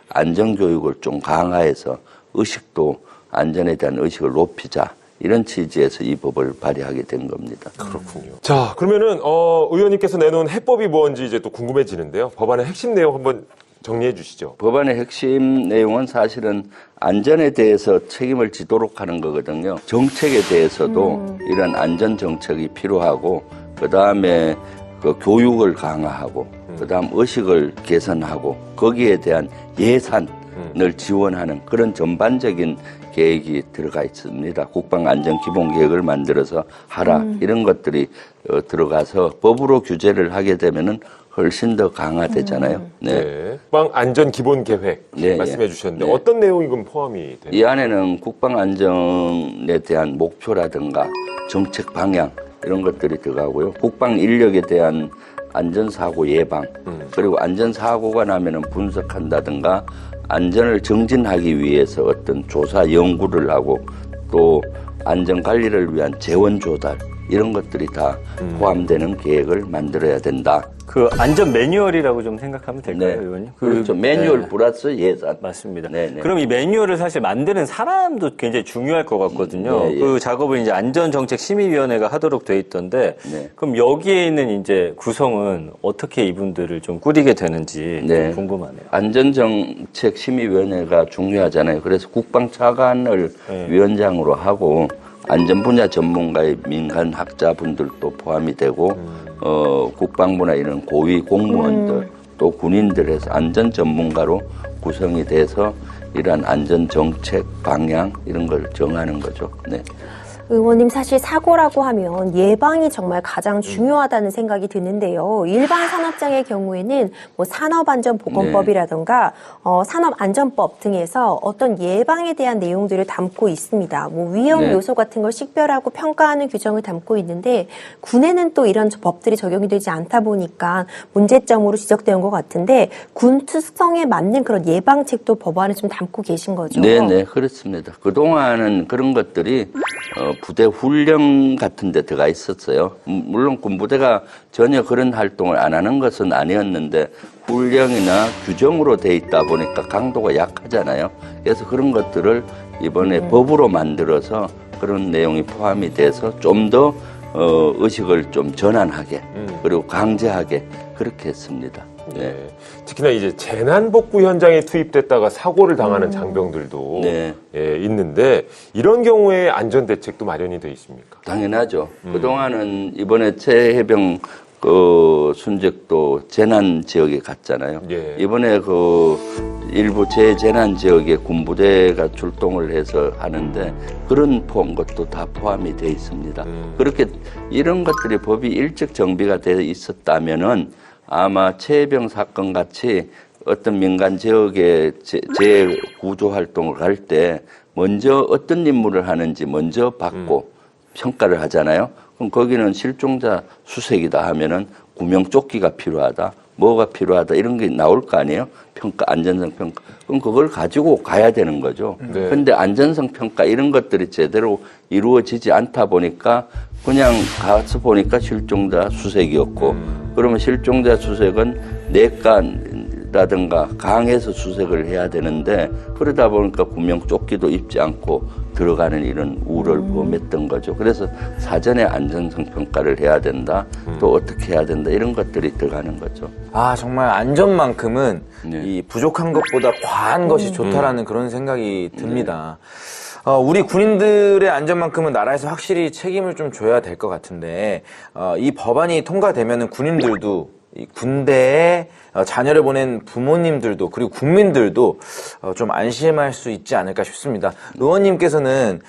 안전교육을 좀 강화해서 의식도 안전에 대한 의식을 높이자 이런 취지에서 이 법을 발의하게 된 겁니다. 그렇군요. 자, 그러면은 의원님께서 내놓은 해법이 뭔지 이제 또 궁금해지는데요. 법안의 핵심 내용 한번 정리해 주시죠. 법안의 핵심 내용은 사실은 안전에 대해서 책임을 지도록 하는 거거든요. 정책에 대해서도 이런 안전 정책이 필요하고 그다음에 그 교육을 강화하고 그다음 의식을 개선하고 거기에 대한 예산을 지원하는 그런 전반적인 계획이 들어가 있습니다. 국방안전기본계획을 만들어서 하라 이런 것들이 들어가서 법으로 규제를 하게 되면은 훨씬 더 강화되잖아요. 네. 국방안전기본계획 네, 말씀해 예. 주셨는데 네. 어떤 내용이 그럼 포함이 되나요? 이 안에는 국방안전에 대한 목표라든가 정책 방향 이런 것들이 들어가고요. 국방 인력에 대한 안전사고 예방 그리고 안전사고가 나면은 분석한다든가 안전을 정진하기 위해서 어떤 조사 연구를 하고 또 안전관리를 위한 재원 조달 이런 것들이 다 포함되는 계획을 만들어야 된다. 그 안전 매뉴얼이라고 좀 생각하면 될까요, 네. 의원님? 그렇죠. 매뉴얼 네. 플러스 예산. 맞습니다. 네네. 그럼 이 매뉴얼을 사실 만드는 사람도 굉장히 중요할 것 같거든요. 네, 예. 그 작업을 이제 안전정책심의위원회가 하도록 돼 있던데, 네. 그럼 여기에 있는 이제 구성은 어떻게 이분들을 좀 꾸리게 되는지 네. 좀 궁금하네요. 안전정책심의위원회가 중요하잖아요. 그래서 국방차관을 네. 위원장으로 하고 안전 분야 전문가의 민간 학자분들도 포함이 되고 국방부나 이런 고위 공무원들 또 군인들에서 안전 전문가로 구성이 돼서 이러한 안전 정책 방향 이런 걸 정하는 거죠. 네. 의원님 사실 사고라고 하면 예방이 정말 가장 중요하다는 생각이 드는데요. 일반 산업장의 경우에는 뭐 산업안전보건법이라든가 산업안전법 등에서 어떤 예방에 대한 내용들을 담고 있습니다. 뭐 위험 네. 요소 같은 걸 식별하고 평가하는 규정을 담고 있는데 군에는 또 이런 법들이 적용이 되지 않다 보니까 문제점으로 지적되는 것 같은데 군 특성에 맞는 그런 예방책도 법안에 좀 담고 계신 거죠? 네, 그렇습니다. 그동안은 그런 것들이 부대 훈련 같은 데 들어가 있었어요. 물론 군부대가 전혀 그런 활동을 안 하는 것은 아니었는데 훈련이나 규정으로 돼 있다 보니까 강도가 약하잖아요. 그래서 그런 것들을 이번에 법으로 만들어서 그런 내용이 포함이 돼서 좀 더 의식을 좀 전환하게 그리고 강제하게 그렇게 했습니다. 네. 특히나 이제 재난복구 현장에 투입됐다가 사고를 당하는 장병들도 네. 예, 있는데 이런 경우에 안전대책도 마련이 돼 있습니까? 당연하죠. 그동안은 이번에 최해병 순직도 재난 지역에 갔잖아요. 예. 이번에 일부 재난 지역에 군부대가 출동을 해서 하는데 그런 것도 다 포함이 돼 있습니다. 그렇게 이런 것들이 법이 일찍 정비가 돼 있었다면은 아마 최해병 사건 같이 어떤 민간 지역에 재구조 활동을 갈 때 먼저 어떤 임무를 하는지 먼저 받고 평가를 하잖아요. 그럼 거기는 실종자 수색이다 하면은 구명조끼가 필요하다. 뭐가 필요하다 이런 게 나올 거 아니에요? 평가, 안전성 평가. 그럼 그걸 가지고 가야 되는 거죠. 네. 근데 안전성 평가 이런 것들이 제대로 이루어지지 않다 보니까 그냥 가서 보니까 실종자 수색이었고 그러면 실종자 수색은 내과라든가 강에서 수색을 해야 되는데 그러다 보니까 구명 조끼도 입지 않고 들어가는 이런 우를 범했던 거죠. 그래서 사전에 안전성 평가를 해야 된다. 또 어떻게 해야 된다. 이런 것들이 들어가는 거죠. 아, 정말 안전만큼은 네. 이 부족한 것보다 과한 것이 좋다라는 그런 생각이 듭니다. 우리 군인들의 안전만큼은 나라에서 확실히 책임을 좀 져야 될 것 같은데, 이 법안이 통과되면은 군인들도 이 군대에 자녀를 보낸 부모님들도 그리고 국민들도 좀 안심할 수 있지 않을까 싶습니다. 의원님께서는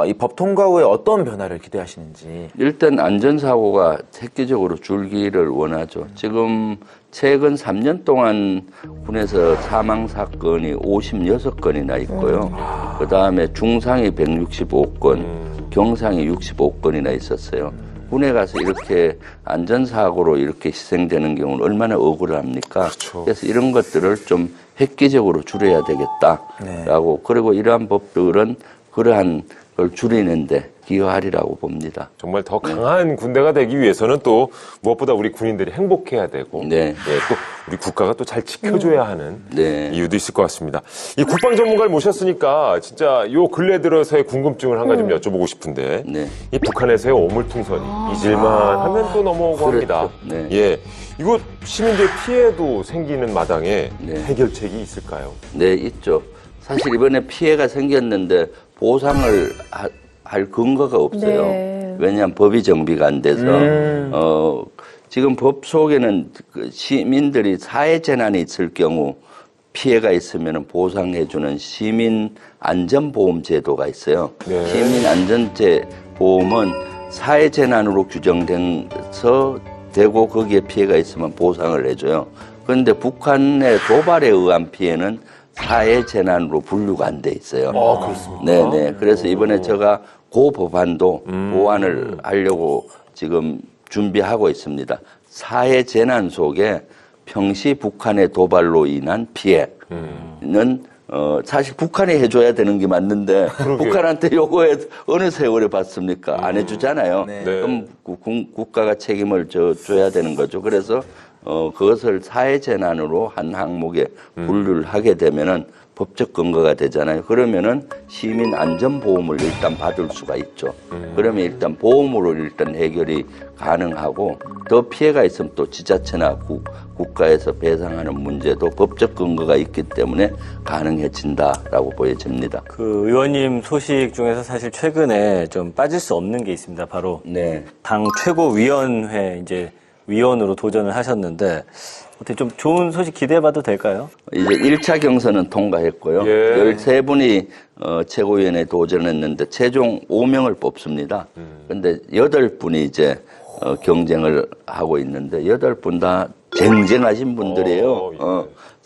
이 법 통과 후에 어떤 변화를 기대하시는지. 일단 안전사고가 획기적으로 줄기를 원하죠. 지금 최근 3년 동안 군에서 사망사건이 56건이나 있고요. 그 다음에 중상이 165건, 경상이 65건이나 있었어요. 군에 가서 이렇게 안전사고로 이렇게 희생되는 경우는 얼마나 억울합니까? 그렇죠. 그래서 이런 것들을 좀 획기적으로 줄여야 되겠다라고 그리고 이러한 법들은 그러한 걸 줄이는데 기여하리라고 봅니다. 정말 더 강한 군대가 되기 위해서는 또 무엇보다 우리 군인들이 행복해야 되고 네. 또 우리 국가가 또 잘 지켜줘야 하는 네. 이유도 있을 것 같습니다. 이 국방 전문가를 모셨으니까 진짜 요 근래 들어서의 궁금증을 한 가지 좀 여쭤보고 싶은데 네. 이 북한에서의 오물풍선이 잊을만 하면 또 넘어오고 그렇죠. 합니다. 네. 예, 이거 시민들 피해도 생기는 마당에 네. 해결책이 있을까요? 네, 있죠. 사실 이번에 피해가 생겼는데 보상을 할 근거가 없어요. 네. 왜냐하면 법이 정비가 안 돼서 지금 법 속에는 그 시민들이 사회 재난이 있을 경우 피해가 있으면 보상해주는 시민 안전보험 제도가 있어요. 네. 시민 안전보험은 사회 재난으로 규정돼서 되고 거기에 피해가 있으면 보상을 해줘요. 그런데 북한의 도발에 의한 피해는 사회 재난으로 분류가 안 돼 있어요. 그렇습니까? 네네. 그래서 이번에 제가 그 법안도 보완을 하려고 지금 준비하고 있습니다. 사회 재난 속에 평시 북한의 도발로 인한 피해는 사실 북한이 해줘야 되는 게 맞는데 북한한테 요거에 어느 세월에 받습니까? 안 해주잖아요. 네. 그럼 국가가 책임을 져야 되는 거죠. 그래서 그것을 사회 재난으로 한 항목에 분류를 하게 되면은 법적 근거가 되잖아요. 그러면은 시민 안전보험을 일단 받을 수가 있죠. 그러면 일단 보험으로 일단 해결이 가능하고 더 피해가 있으면 또 지자체나 국가에서 배상하는 문제도 법적 근거가 있기 때문에 가능해진다라고 보여집니다. 그 의원님 소식 중에서 사실 최근에 좀 빠질 수 없는 게 있습니다. 바로 네. 당 최고위원회 이제 위원으로 도전을 하셨는데 어떻게 좀 좋은 소식 기대해봐도 될까요? 이제 1차 경선은 통과했고요. 예. 13분이 최고위원회에 도전했는데 최종 5명을 뽑습니다. 그런데 8분이 이제 경쟁을 하고 있는데 8분 다 쟁쟁하신 분들이에요. 예.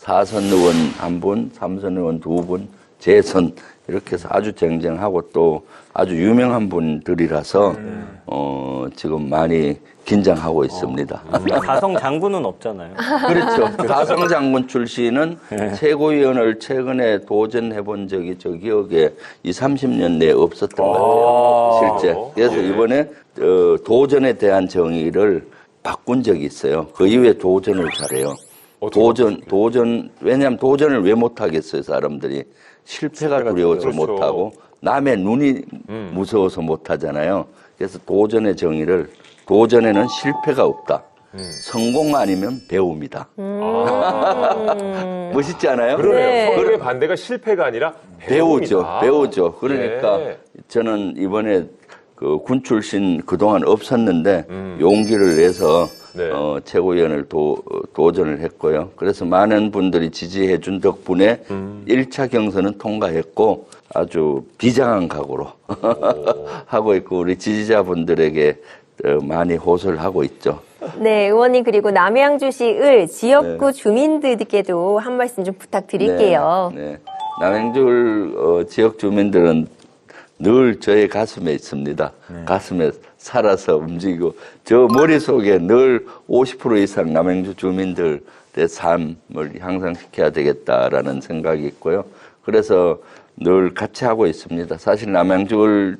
4선 의원 1분, 3선 의원 2분, 재선 이렇게 해서 아주 쟁쟁하고 또 아주 유명한 분들이라서 지금 많이 긴장하고 있습니다. 가성 장군은 없잖아요. 그렇죠. 가성 장군 출신은 최고위원을 최근에 도전해 본 적이 저 기억에 30년 내에 없었던 것 같아요. 실제. 그래서 이번에 도전에 대한 정의를 바꾼 적이 있어요. 그 이후에 도전을 잘해요. 왜냐하면 도전을 왜 못하겠어요, 사람들이. 실패가 두려워서 그렇죠. 못하고 남의 눈이 무서워서 못하잖아요. 그래서 도전의 정의를 도전에는 실패가 없다. 성공 아니면 배움이다. 멋있지 않아요? 그러네요. 네. 성공의 반대가 실패가 아니라 배우죠. 배움이다. 배우죠. 그러니까 예. 저는 이번에 그 군 출신 그동안 없었는데 용기를 내서 네. 최고위원을 도전을 했고요. 그래서 많은 분들이 지지해 준 덕분에 1차 경선은 통과했고 아주 비장한 각오로 하고 있고 우리 지지자분들에게 많이 호소를 하고 있죠. 네, 의원님 그리고 남양주시 을 지역구 주민들께도 한 말씀 좀 부탁드릴게요. 네. 남양주 지역 주민들은 늘 저의 가슴에 있습니다. 가슴에 살아서 움직이고 저 머릿속에 늘 50% 이상 남양주 주민들의 삶을 향상시켜야 되겠다라는 생각이 있고요. 그래서 늘 같이 하고 있습니다. 사실 남양주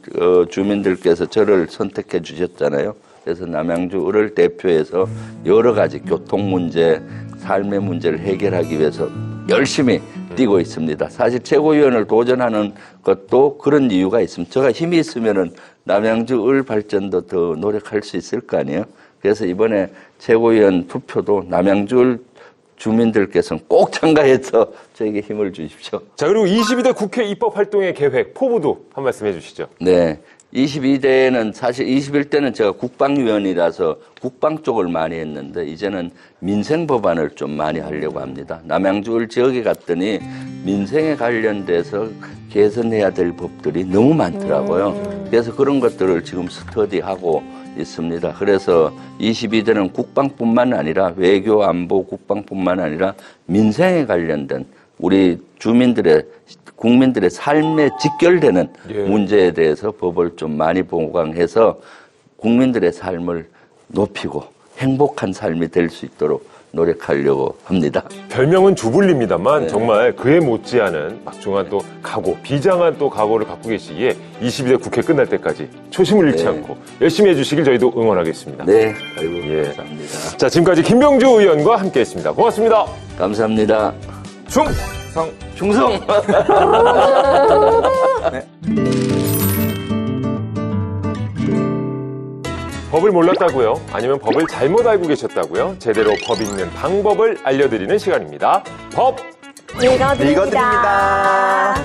주민들께서 저를 선택해 주셨잖아요. 그래서 남양주를 대표해서 여러 가지 교통 문제, 삶의 문제를 해결하기 위해서 열심히 뛰고 있습니다. 사실 최고위원을 도전하는 것도 그런 이유가 있습니다. 제가 힘이 있으면은 남양주을 발전도 더 노력할 수 있을 거 아니에요. 그래서 이번에 최고위원 투표도 남양주을 주민들께서는 꼭 참가해서 저에게 힘을 주십시오. 자, 그리고 22대 국회 입법 활동의 계획, 포부도 한 말씀 해주시죠. 네. 22대는 사실 21대는 제가 국방위원이라서 국방 쪽을 많이 했는데 이제는 민생 법안을 좀 많이 하려고 합니다. 남양주을 지역에 갔더니 민생에 관련돼서 개선해야 될 법들이 너무 많더라고요. 그래서 그런 것들을 지금 스터디하고 있습니다. 그래서 22대는 국방뿐만 아니라 외교, 안보, 국방뿐만 아니라 민생에 관련된 우리 국민들의 삶에 직결되는 문제에 대해서 법을 좀 많이 보강해서 국민들의 삶을 높이고 행복한 삶이 될 수 있도록 노력하려고 합니다. 별명은 주불리입니다만 정말 그에 못지않은 막중한 또 각오, 비장한 또 각오를 갖고 계시기에 22대 국회 끝날 때까지 초심을 잃지 않고 열심히 해주시길 저희도 응원하겠습니다. 네, 아이고, 감사합니다. 자, 지금까지 김병주 의원과 함께했습니다. 고맙습니다. 감사합니다. 충성! 법을 몰랐다고요? 아니면 법을 잘못 알고 계셨다고요? 제대로 법 읽는 방법을 알려드리는 시간입니다. 법! 읽어드립니다.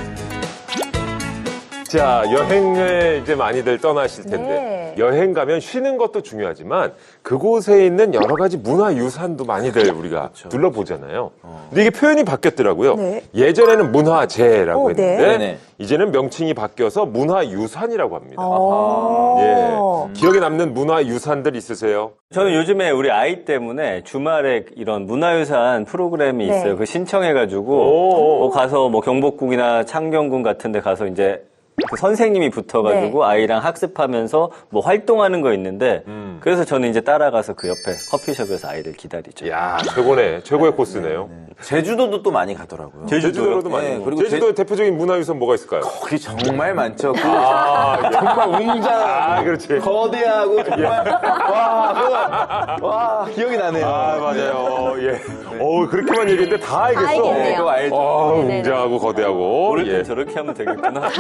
자, 여행을 이제 많이들 떠나실 텐데 네. 여행 가면 쉬는 것도 중요하지만 그곳에 있는 여러 가지 문화유산도 많이들 우리가 둘러보잖아요. 근데 이게 표현이 바뀌었더라고요. 네. 예전에는 문화재라고 네. 했는데 네네. 이제는 명칭이 바뀌어서 문화유산이라고 합니다. 어. 예. 기억에 남는 문화유산들 있으세요? 저는 요즘에 우리 아이 때문에 주말에 이런 문화유산 프로그램이 네. 있어요. 그 신청해가지고 오. 가서 뭐 경복궁이나 창경궁 같은 데 가서 이제 그 선생님이 붙어가지고 아이랑 학습하면서 뭐 활동하는 거 있는데 그래서 저는 이제 따라가서 그 옆에 커피숍에서 아이를 기다리죠. 야, 최고네. 최고의 코스네요. 제주도도 또 많이 가더라고요. 제주도로도 많이. 네, 그리고 제주도 대표적인 문화유산 뭐가 있을까요? 거기 정말 많죠. 정말 웅장하고 그렇지. 거대하고 정말 와 기억이 나네요. 맞아요. 예. 그렇게만 얘기했는데 다 알겠어. 다 알겠네요. 그거 알죠. 웅장하고 거대하고. 모를 땐 예. 저렇게 하면 되겠구나.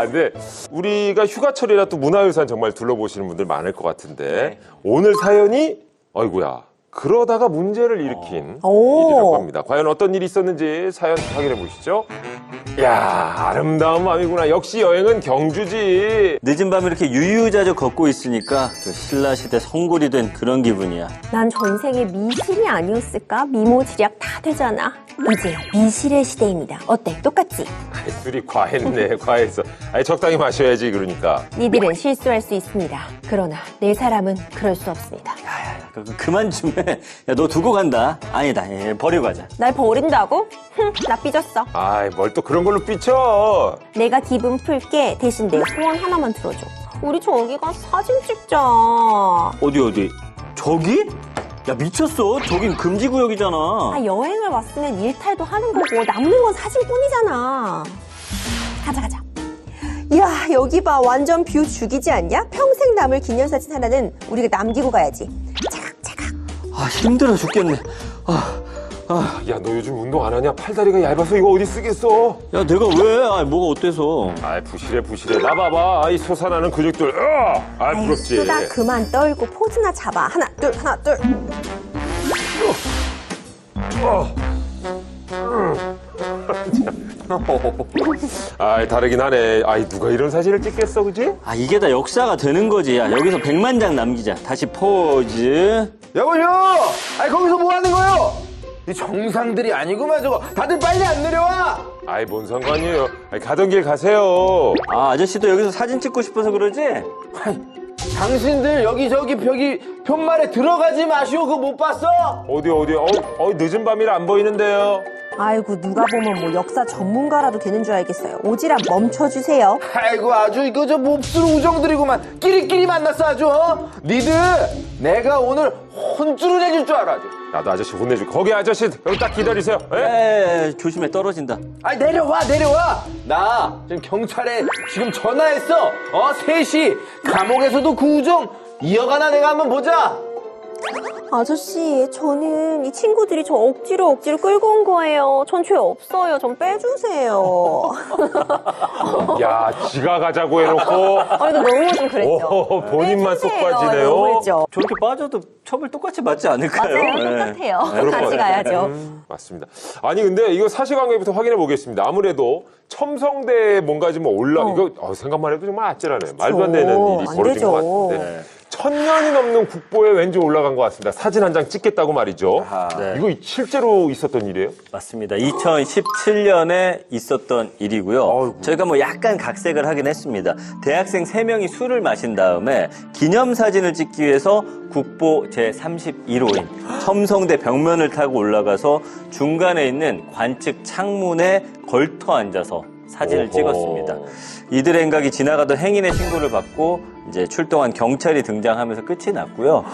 근데 우리가 휴가철이라 또 문화유산 정말 둘러보시는 분들 많을 것 같은데 오늘 사연이 아이고야. 그러다가 문제를 일으킨 일이라고 합니다. 과연 어떤 일이 있었는지 사연 확인해 보시죠. 이야, 아름다운 마음이구나. 역시 여행은 경주지. 늦은 밤에 이렇게 유유자적 걷고 있으니까 그 신라시대 성골이 된 그런 기분이야. 난 전생에 미신이 아니었을까? 미모지략 다 되잖아. 이제 미실의 시대입니다. 어때? 똑같지? 술이 과했네, 과했어. 적당히 마셔야지, 그러니까. 니들은 실수할 수 있습니다. 그러나 내 사람은 그럴 수 없습니다. 그만 좀 해. 야, 너 두고 간다. 아니다. 버리고 가자. 날 버린다고? 나 삐졌어. 뭘 또 그런 걸로 삐쳐. 내가 기분 풀게. 대신 내 소원 하나만 들어줘. 우리 저기 가서 사진 찍자. 어디? 저기? 야, 미쳤어. 저긴 금지구역이잖아. 여행을 왔으면 일탈도 하는 거고 남는 건 사진뿐이잖아. 가자. 이야, 여기 봐. 완전 뷰 죽이지 않냐? 평생 남을 기념사진 하나는 우리가 남기고 가야지. 차각. 힘들어 죽겠네. 야, 너 요즘 운동 안 하냐? 팔다리가 얇아서 이거 어디 쓰겠어? 야, 내가 왜? 뭐가 어때서? 부실해. 나 봐봐. 이 솟아나는 근육들. 부럽지. 수다 그만 떨고 포즈나 잡아. 하나, 둘. 다르긴 하네. 누가 이런 사진을 찍겠어, 그지? 이게 다 역사가 되는 거지. 야, 여기서 100만 장 남기자. 다시 포즈. 여보요! 거기서 뭐 하는 거요? 이 정상들이 아니구만 저거. 다들 빨리 안 내려와. 뭔 상관이에요. 가던 길 가세요. 아저씨도 여기서 사진 찍고 싶어서 그러지? 당신들 여기저기 편말에 들어가지 마시오. 그거 못 봤어? 어디? 늦은 밤이라 안 보이는데요. 아이고 누가 보면 뭐 역사 전문가라도 되는 줄 알겠어요. 오지랖 멈춰주세요. 아이고 아주 이거 저 몹쓸 우정들이구만. 끼리끼리 만났어 아주. 니들 내가 오늘 혼쭐을 내줄 줄 알아 아주. 나도 아저씨 혼내줄. 거기 아저씨 여기 딱 기다리세요. 예? 조심해, 떨어진다. 아니 내려와. 나 지금 경찰에 지금 전화했어. 3시 감옥에서도 그 우정 이어가나 내가 한번 보자. 아저씨, 저는 이 친구들이 저 억지로 끌고 온 거예요. 전 죄 없어요. 좀 빼주세요. 야, 지가 가자고 해놓고 아, 이거 너무 좀 그랬죠. 본인만 쏙 빼주세요. 빠지네요. 너무했죠. 저렇게 빠져도 처벌 똑같이 맞지 않을까요? 맞아요. 네. 똑같아요. 그럴 것 같이 같아요. 가야죠. 맞습니다. 아니 근데 이거 사실관계부터 확인해 보겠습니다. 아무래도 첨성대에 뭔가 좀 이거 생각만 해도 정말 아찔하네요. 말도 안 되는 일이 안 벌어진 되죠. 것 같은데. 1000년이 넘는 국보에 왠지 올라간 것 같습니다. 사진 한 장 찍겠다고 말이죠. 네. 이거 실제로 있었던 일이에요? 맞습니다. 2017년에 있었던 일이고요. 저희가 뭐 약간 각색을 하긴 했습니다. 대학생 3명이 술을 마신 다음에 기념사진을 찍기 위해서 국보 제31호인 첨성대 벽면을 타고 올라가서 중간에 있는 관측 창문에 걸터 앉아서 사진을 오호. 찍었습니다. 이들의 행각이 지나가던 행인의 신고를 받고 이제 출동한 경찰이 등장하면서 끝이 났고요.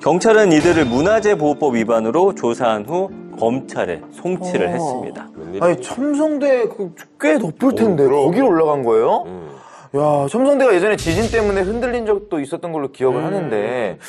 경찰은 이들을 문화재보호법 위반으로 조사한 후 검찰에 송치를 했습니다. 웬일이에요? 아니 첨성대 꽤 높을 텐데 그럼. 거기로 올라간 거예요? 야, 첨성대가 예전에 지진 때문에 흔들린 적도 있었던 걸로 기억을 하는데,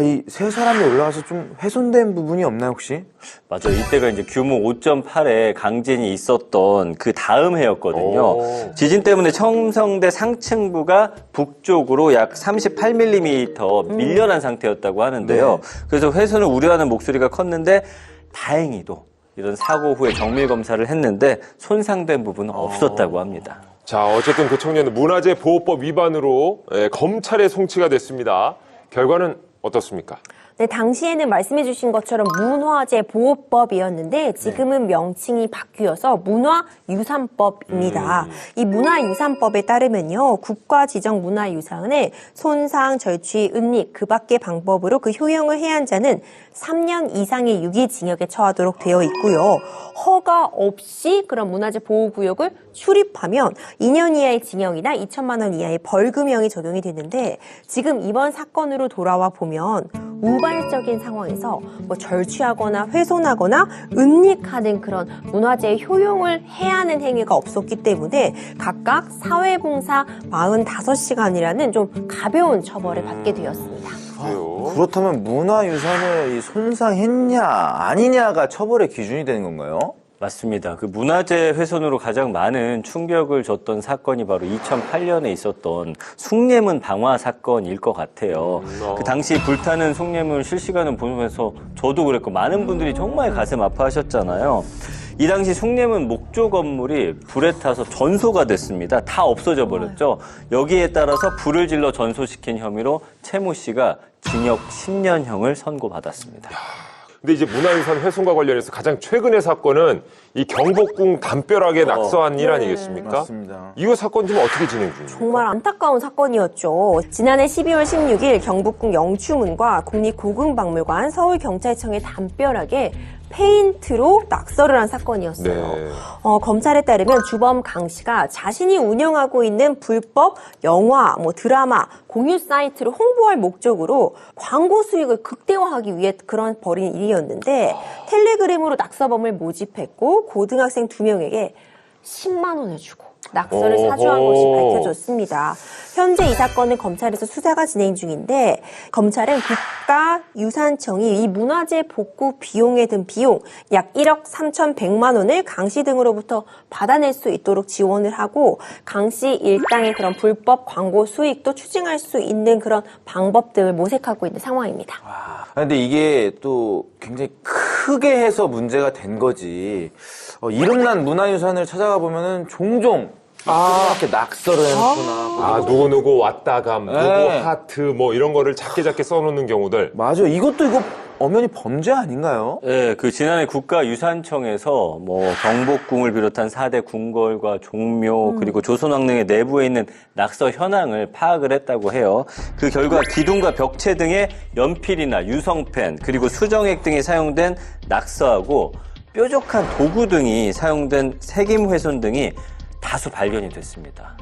이 세 사람이 올라가서 좀 훼손된 부분이 없나요, 혹시? 맞아요. 이때가 이제 규모 5.8의 강진이 있었던 그 다음 해였거든요. 오. 지진 때문에 첨성대 상층부가 북쪽으로 약 38mm 밀려난 상태였다고 하는데요. 그래서 훼손을 우려하는 목소리가 컸는데 다행히도 이런 사고 후에 정밀 검사를 했는데 손상된 부분은 없었다고 합니다. 자, 어쨌든 그 청년은 문화재보호법 위반으로 검찰에 송치가 됐습니다. 결과는 어떻습니까? 네, 당시에는 말씀해주신 것처럼 문화재보호법이었는데 지금은 명칭이 바뀌어서 문화유산법입니다. 이 문화유산법에 따르면요, 국가 지정 문화유산의 손상, 절취, 은닉, 그 밖의 방법으로 그 효용을 해한 자는 3년 이상의 유기징역에 처하도록 되어 있고요. 허가 없이 그런 문화재 보호구역을 출입하면 2년 이하의 징역이나 2천만 원 이하의 벌금형이 적용이 되는데 지금 이번 사건으로 돌아와 보면 우발적인 상황에서 뭐 절취하거나 훼손하거나 은닉하는 그런 문화재의 효용을 해야 하는 행위가 없었기 때문에 각각 사회봉사 45시간이라는 좀 가벼운 처벌을 받게 되었습니다. 그래요. 그렇다면 문화유산을 손상했냐, 아니냐가 처벌의 기준이 되는 건가요? 맞습니다. 그 문화재 훼손으로 가장 많은 충격을 줬던 사건이 바로 2008년에 있었던 숭례문 방화 사건일 것 같아요. 그 당시 불타는 숭례문 실시간을 보면서 저도 그랬고 많은 분들이 정말 가슴 아파하셨잖아요. 이 당시 숭례문 목조 건물이 불에 타서 전소가 됐습니다. 다 없어져 버렸죠. 여기에 따라서 불을 질러 전소시킨 혐의로 최모 씨가 징역 10년형을 선고받았습니다. 근데 이제 문화유산 훼손과 관련해서 가장 최근의 사건은 이 경복궁 담벼락에 낙서한 일 아니겠습니까? 맞습니다. 이거 사건 좀 어떻게 진행 중입니까? 정말 안타까운 사건이었죠. 지난해 12월 16일 경복궁 영추문과 국립고궁박물관 서울경찰청의 담벼락에 페인트로 낙서를 한 사건이었어요. 네. 검찰에 따르면 주범 강 씨가 자신이 운영하고 있는 불법 영화, 드라마, 공유 사이트를 홍보할 목적으로 광고 수익을 극대화하기 위해 그런 벌인 일이었는데 텔레그램으로 낙서범을 모집했고 고등학생 2명에게 10만 원을 주고 낙서를 사주한 것이 밝혀졌습니다. 현재 이 사건은 검찰에서 수사가 진행 중인데 검찰은 국가유산청이 이 문화재 복구 비용에 든 비용 약 1억 3,100만 원을 강 씨 등으로부터 받아낼 수 있도록 지원을 하고 강 씨 일당의 그런 불법 광고 수익도 추징할 수 있는 그런 방법 등을 모색하고 있는 상황입니다. 근데 이게 또 굉장히 크게 해서 문제가 된 거지. 이름난 문화유산을 찾아가 보면은 종종 이렇게 낙서를 해놓거나. 누구 왔다감, 누구 네. 하트 이런 거를 작게 써놓는 경우들. 맞아요. 이거 엄연히 범죄 아닌가요? 네, 그 지난해 국가유산청에서 경복궁을 비롯한 4대 궁궐과 종묘 그리고 조선왕릉의 내부에 있는 낙서 현황을 파악을 했다고 해요. 그 결과 기둥과 벽체 등의 연필이나 유성펜 그리고 수정액 등이 사용된 낙서하고 뾰족한 도구 등이 사용된 세김 훼손 등이 다수 발견이 됐습니다.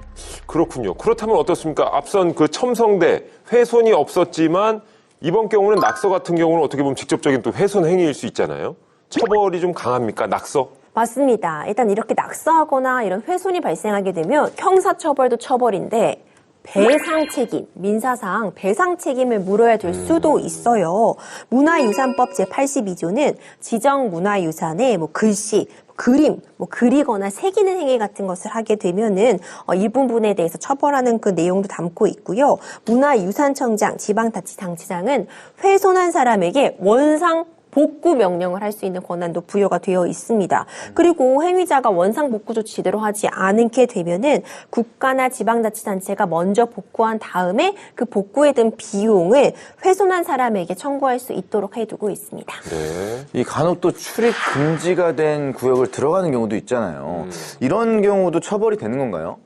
그렇군요. 그렇다면 어떻습니까? 앞선 그 첨성대 훼손이 없었지만 이번 경우는 낙서 같은 경우는 어떻게 보면 직접적인 또 훼손 행위일 수 있잖아요. 처벌이 좀 강합니까? 낙서? 맞습니다. 일단 이렇게 낙서하거나 이런 훼손이 발생하게 되면 형사처벌도 처벌인데 배상 책임, 민사상 배상 책임을 물어야 될 수도 있어요. 문화유산법 제82조는 지정 문화유산에 글씨, 그림, 그리거나 새기는 행위 같은 것을 하게 되면은 이 부분에 대해서 처벌하는 그 내용도 담고 있고요. 문화유산청장, 지방자치단체장은 훼손한 사람에게 원상 복구 명령을 할 수 있는 권한도 부여가 되어 있습니다. 그리고 행위자가 원상 복구 조치 제대로 하지 않게 되면은 국가나 지방자치단체가 먼저 복구한 다음에 그 복구에 든 비용을 훼손한 사람에게 청구할 수 있도록 해두고 있습니다. 네. 이 간혹 또 출입 금지가 된 구역을 들어가는 경우도 있잖아요. 이런 경우도 처벌이 되는 건가요?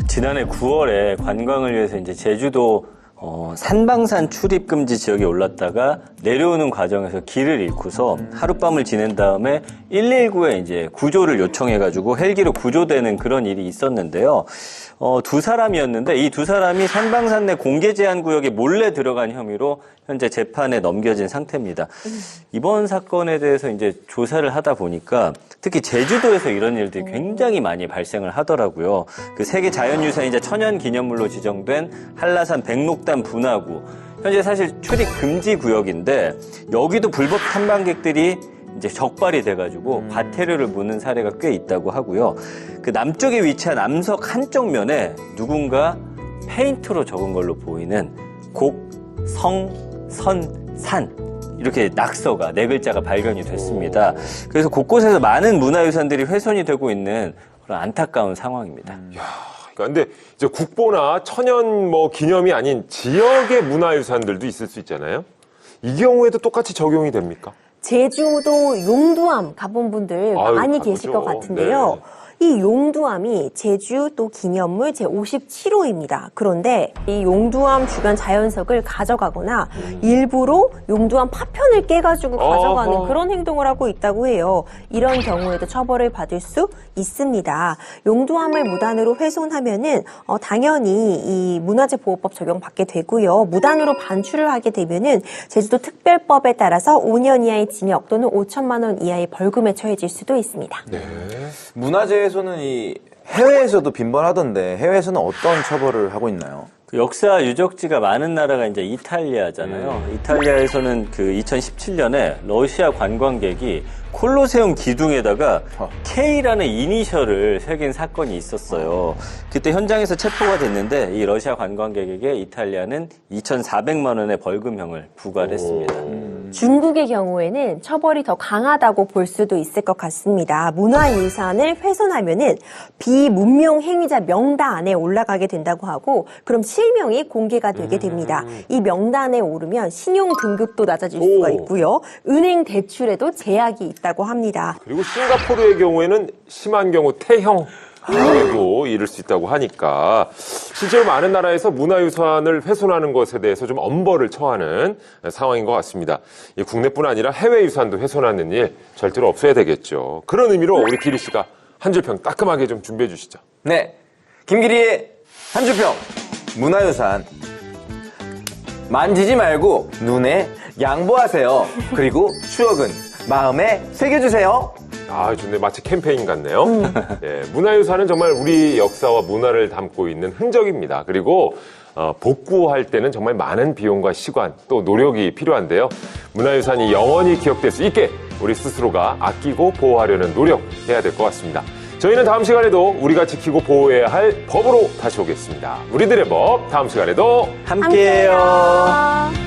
지난해 9월에 관광을 위해서 이제 제주도 산방산 출입 금지 지역에 올랐다가 내려오는 과정에서 길을 잃고서 하룻밤을 지낸 다음에 119에 이제 구조를 요청해가지고 헬기로 구조되는 그런 일이 있었는데요. 두 사람이었는데 이 두 사람이 산방산 내 공개 제한 구역에 몰래 들어간 혐의로 현재 재판에 넘겨진 상태입니다. 이번 사건에 대해서 이제 조사를 하다 보니까 특히 제주도에서 이런 일들이 굉장히 많이 발생을 하더라고요. 그 세계 자연유산이자 천연기념물로 지정된 한라산 백록담 분화구. 현재 사실 출입 금지 구역인데 여기도 불법 탐방객들이 이제 적발이 돼가지고 과태료를 묻는 사례가 꽤 있다고 하고요. 그 남쪽에 위치한 암석 한쪽 면에 누군가 페인트로 적은 걸로 보이는 곡, 성, 선, 산 이렇게 낙서가 4글자가 발견이 됐습니다. 그래서 곳곳에서 많은 문화유산들이 훼손이 되고 있는 그런 안타까운 상황입니다. 그런데 이제 국보나 천연 기념이 아닌 지역의 문화유산들도 있을 수 있잖아요. 이 경우에도 똑같이 적용이 됩니까? 제주도 용두암 가본 분들 아유, 많이 가보죠. 계실 것 같은데요. 이 용두암이 제주 또 기념물 제57호입니다. 그런데 이 용두암 주변 자연석을 가져가거나 일부러 용두암 파편을 깨가지고 가져가는 그런 행동을 하고 있다고 해요. 이런 경우에도 처벌을 받을 수 있습니다. 용두암을 무단으로 훼손하면은 당연히 이 문화재보호법 적용받게 되고요. 무단으로 반출을 하게 되면은 제주도 특별법에 따라서 5년 이하의 징역 또는 5천만 원 이하의 벌금에 처해질 수도 있습니다. 네. 문화재에서는 이 해외에서도 빈번하던데 해외에서는 어떤 처벌을 하고 있나요? 그 역사 유적지가 많은 나라가 이제 이탈리아잖아요. 이탈리아에서는 그 2017년에 러시아 관광객이 콜로세움 기둥에다가 K라는 이니셜을 새긴 사건이 있었어요. 그때 현장에서 체포가 됐는데 이 러시아 관광객에게 이탈리아는 2,400만 원의 벌금형을 부과를 했습니다. 중국의 경우에는 처벌이 더 강하다고 볼 수도 있을 것 같습니다. 문화유산을 훼손하면은 비문명 행위자 명단에 올라가게 된다고 하고 그럼 실명이 공개가 되게 됩니다. 이 명단에 오르면 신용 등급도 낮아질 수가 있고요. 은행 대출에도 제약이 있다고 합니다. 그리고 싱가포르의 경우에는 심한 경우 태형에도 이를 수 있다고 하니까 실제로 많은 나라에서 문화유산을 훼손하는 것에 대해서 좀 엄벌을 처하는 상황인 것 같습니다. 국내뿐 아니라 해외 유산도 훼손하는 일 절대로 없어야 되겠죠. 그런 의미로 우리 기리 씨가 한 줄평 따끔하게 좀 준비해 주시죠. 네, 김기리의 한 줄평. 문화유산 만지지 말고 눈에 양보하세요. 그리고 추억은 마음에 새겨주세요. 아, 좋네. 마치 캠페인 같네요. 네, 문화유산은 정말 우리 역사와 문화를 담고 있는 흔적입니다. 그리고 복구할 때는 정말 많은 비용과 시간 또 노력이 필요한데요. 문화유산이 영원히 기억될 수 있게 우리 스스로가 아끼고 보호하려는 노력해야 될 것 같습니다. 저희는 다음 시간에도 우리가 지키고 보호해야 할 법으로 다시 오겠습니다. 우리들의 법, 다음 시간에도 함께해요.